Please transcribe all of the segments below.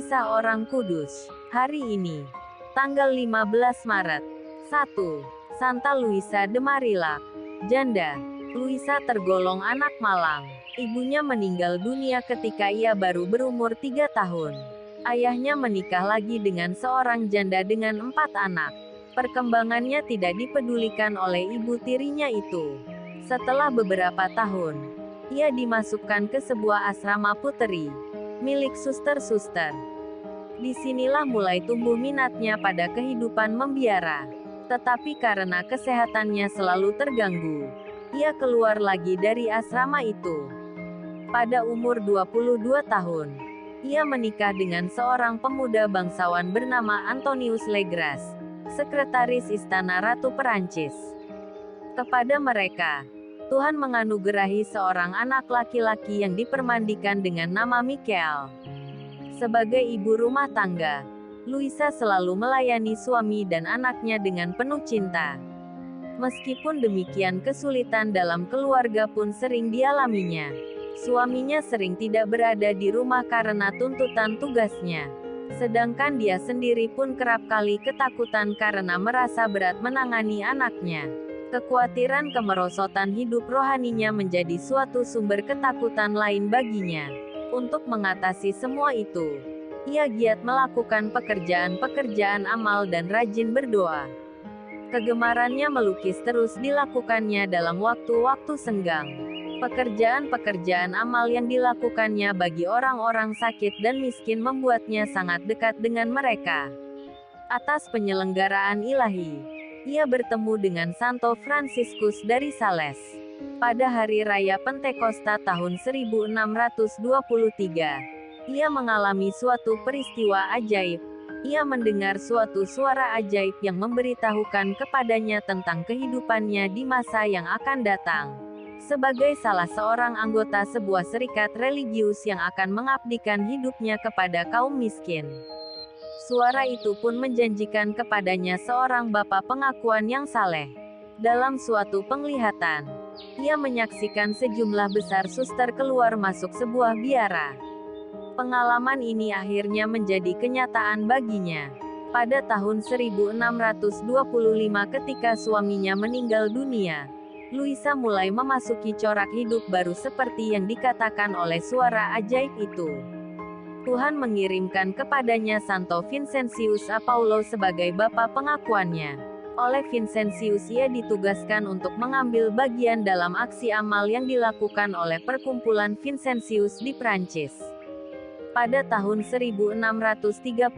Kisah Orang Kudus. Hari ini, tanggal 15 Maret. 1. Santa Luisa de Marillac. Janda. Luisa tergolong anak malang. Ibunya meninggal dunia ketika ia baru berumur 3 tahun. Ayahnya menikah lagi dengan seorang janda dengan 4 anak. Perkembangannya tidak dipedulikan oleh ibu tirinya itu. Setelah beberapa tahun, ia dimasukkan ke sebuah asrama puteri milik suster-suster. Disinilah mulai tumbuh minatnya pada kehidupan membiara. Tetapi karena kesehatannya selalu terganggu, ia keluar lagi dari asrama itu. Pada umur 22 tahun, ia menikah dengan seorang pemuda bangsawan bernama Antonius Legras, sekretaris Istana Ratu Perancis. Kepada mereka, Tuhan menganugerahi seorang anak laki-laki yang dipermandikan dengan nama Michael. Sebagai ibu rumah tangga, Luisa selalu melayani suami dan anaknya dengan penuh cinta. Meskipun demikian, kesulitan dalam keluarga pun sering dialaminya. Suaminya sering tidak berada di rumah karena tuntutan tugasnya. Sedangkan dia sendiri pun kerap kali ketakutan karena merasa berat menangani anaknya. Kekhawatiran kemerosotan hidup rohaninya menjadi suatu sumber ketakutan lain baginya. Untuk mengatasi semua itu, ia giat melakukan pekerjaan-pekerjaan amal dan rajin berdoa. Kegemarannya melukis terus dilakukannya dalam waktu-waktu senggang. Pekerjaan-pekerjaan amal yang dilakukannya bagi orang-orang sakit dan miskin membuatnya sangat dekat dengan mereka. Atas penyelenggaraan ilahi, ia bertemu dengan Santo Fransiskus dari Sales. Pada hari raya Pentakosta tahun 1623, ia mengalami suatu peristiwa ajaib. Ia mendengar suatu suara ajaib yang memberitahukan kepadanya tentang kehidupannya di masa yang akan datang. Sebagai salah seorang anggota sebuah serikat religius yang akan mengabdikan hidupnya kepada kaum miskin. Suara itu pun menjanjikan kepadanya seorang bapa pengakuan yang saleh. Dalam suatu penglihatan, ia menyaksikan sejumlah besar suster keluar masuk sebuah biara. Pengalaman ini akhirnya menjadi kenyataan baginya. Pada tahun 1625 ketika suaminya meninggal dunia, Luisa mulai memasuki corak hidup baru seperti yang dikatakan oleh suara ajaib itu. Tuhan mengirimkan kepadanya Santo Vincentius Apaulo sebagai bapa pengakuannya. Oleh Vincentius ia ditugaskan untuk mengambil bagian dalam aksi amal yang dilakukan oleh perkumpulan Vincentius di Prancis. Pada tahun 1633,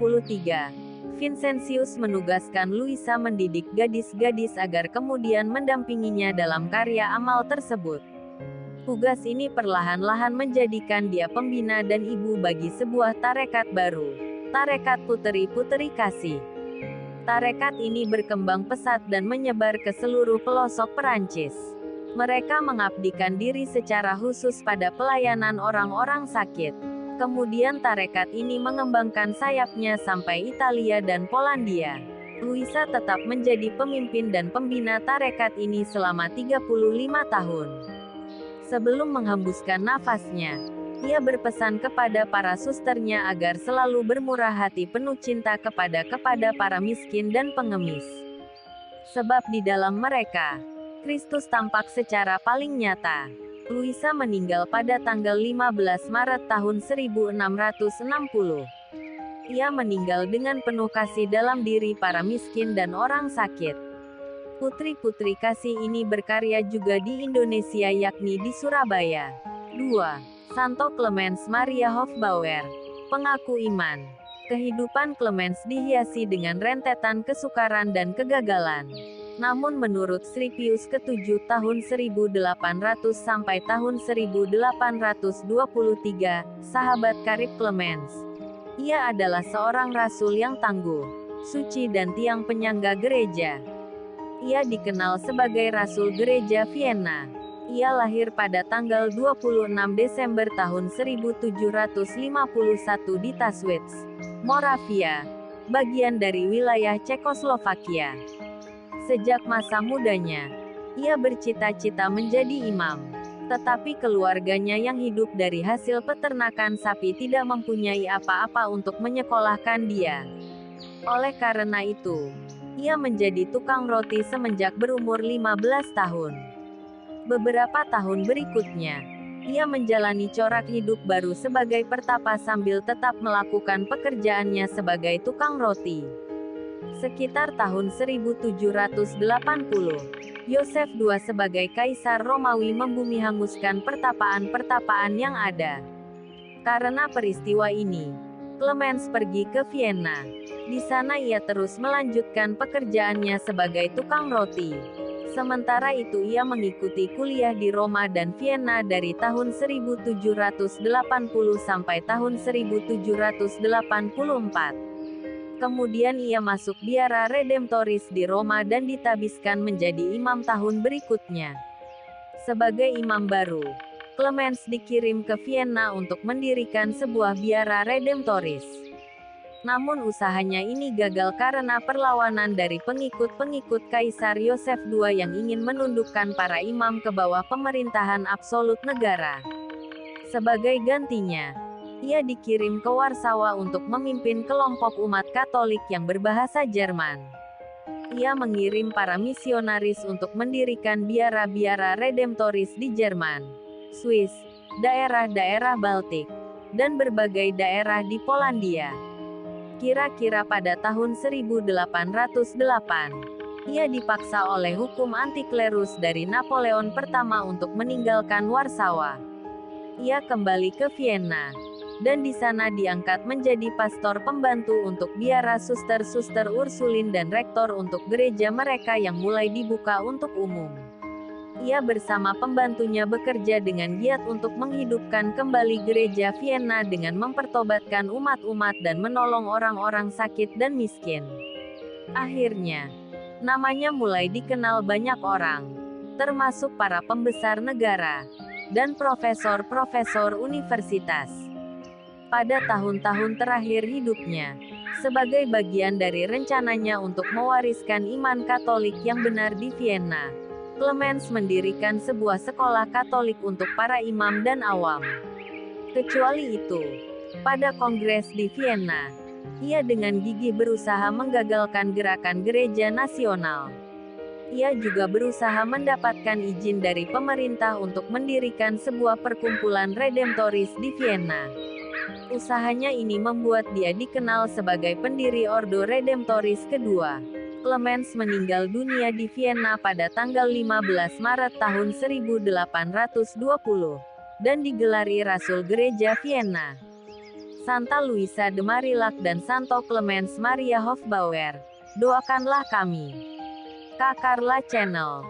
Vincentius menugaskan Luisa mendidik gadis-gadis agar kemudian mendampinginya dalam karya amal tersebut. Tugas ini perlahan-lahan menjadikan dia pembina dan ibu bagi sebuah tarekat baru, Tarekat Puteri-Puteri Kasih. Tarekat ini berkembang pesat dan menyebar ke seluruh pelosok Perancis. Mereka mengabdikan diri secara khusus pada pelayanan orang-orang sakit. Kemudian tarekat ini mengembangkan sayapnya sampai Italia dan Polandia. Luisa tetap menjadi pemimpin dan pembina tarekat ini selama 35 tahun. Sebelum menghembuskan nafasnya, ia berpesan kepada para susternya agar selalu bermurah hati penuh cinta kepada para miskin dan pengemis. Sebab di dalam mereka, Kristus tampak secara paling nyata. Luisa meninggal pada tanggal 15 Maret tahun 1660. Ia meninggal dengan penuh kasih dalam diri para miskin dan orang sakit. Putri-putri kasih ini berkarya juga di Indonesia yakni di Surabaya. 2. Santo Clemens Maria Hofbauer. Pengaku iman. Kehidupan Clemens dihiasi dengan rentetan kesukaran dan kegagalan. Namun menurut Sri Pius ke-7 tahun 1800 sampai tahun 1823, sahabat karib Clemens, ia adalah seorang rasul yang tangguh, suci dan tiang penyangga gereja. Ia dikenal sebagai Rasul Gereja Vienna. Ia lahir pada tanggal 26 Desember tahun 1751 di Taswitz, Moravia, bagian dari wilayah Cekoslovakia. Sejak masa mudanya, ia bercita-cita menjadi imam. Tetapi keluarganya yang hidup dari hasil peternakan sapi tidak mempunyai apa-apa untuk menyekolahkan dia. Oleh karena itu, ia menjadi tukang roti semenjak berumur 15 tahun. Beberapa tahun berikutnya, ia menjalani corak hidup baru sebagai pertapa sambil tetap melakukan pekerjaannya sebagai tukang roti. Sekitar tahun 1780, Yosef II sebagai Kaisar Romawi membumihanguskan pertapaan-pertapaan yang ada. Karena peristiwa ini, Clemens pergi ke Vienna. Di sana ia terus melanjutkan pekerjaannya sebagai tukang roti. Sementara itu ia mengikuti kuliah di Roma dan Vienna dari tahun 1780 sampai tahun 1784. Kemudian ia masuk biara Redemptoris di Roma dan ditabiskan menjadi imam tahun berikutnya. Sebagai imam baru, Clemens dikirim ke Vienna untuk mendirikan sebuah biara Redemptoris. Namun usahanya ini gagal karena perlawanan dari pengikut-pengikut Kaisar Yosef II yang ingin menundukkan para imam ke bawah pemerintahan absolut negara. Sebagai gantinya, ia dikirim ke Warsawa untuk memimpin kelompok umat Katolik yang berbahasa Jerman. Ia mengirim para misionaris untuk mendirikan biara-biara Redemptoris di Jerman, Swiss, daerah-daerah Baltik, dan berbagai daerah di Polandia. Kira-kira pada tahun 1808, ia dipaksa oleh hukum antiklerus dari Napoleon pertama untuk meninggalkan Warsawa. Ia kembali ke Vienna, dan di sana diangkat menjadi pastor pembantu untuk biara suster-suster Ursulin dan rektor untuk gereja mereka yang mulai dibuka untuk umum. Ia bersama pembantunya bekerja dengan giat untuk menghidupkan kembali gereja Vienna dengan mempertobatkan umat-umat dan menolong orang-orang sakit dan miskin. Akhirnya, namanya mulai dikenal banyak orang, termasuk para pembesar negara dan profesor-profesor universitas. Pada tahun-tahun terakhir hidupnya, sebagai bagian dari rencananya untuk mewariskan iman Katolik yang benar di Vienna, Clemens mendirikan sebuah sekolah Katolik untuk para imam dan awam. Kecuali itu, pada kongres di Vienna, ia dengan gigih berusaha menggagalkan gerakan gereja nasional. Ia juga berusaha mendapatkan izin dari pemerintah untuk mendirikan sebuah perkumpulan Redemptoris di Vienna. Usahanya ini membuat dia dikenal sebagai pendiri Ordo Redemptoris kedua. Clemens meninggal dunia di Vienna pada tanggal 15 Maret tahun 1820, dan digelari Rasul Gereja Vienna. Santa Luisa de Marillac dan Santo Clemens Maria Hofbauer, doakanlah kami. Kak Carla Channel.